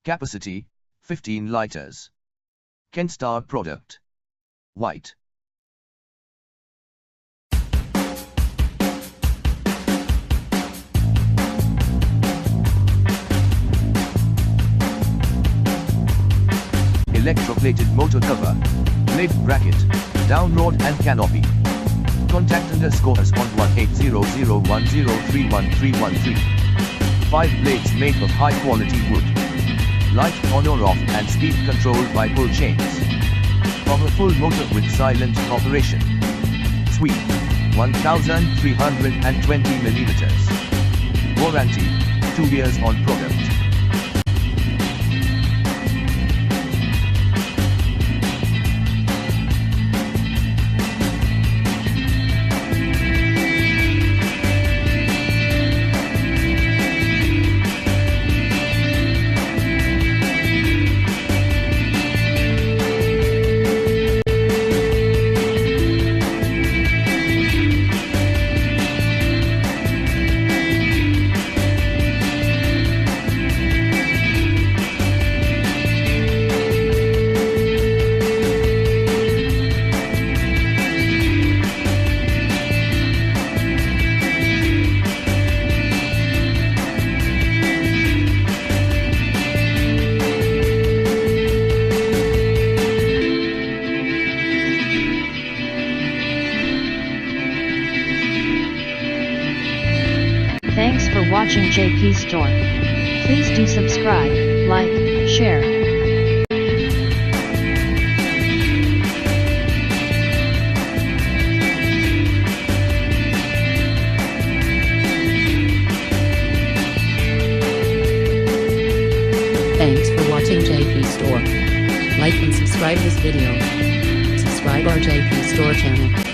Capacity, 15 liters. Kenstar product. White. Electroplated motor cover, lid bracket, down rod and canopy. Contact us on 180010311313. 5 blades made of high quality wood. Light on or off and speed controlled by pull chains. Powerful motor with silent operation. Sweep, 1320 millimeters. Warranty, 2 years on product. Thanks for watching JP Store. Please do subscribe, like, share. Thanks for watching JP Store. Like and subscribe this video. Subscribe our JP Store channel.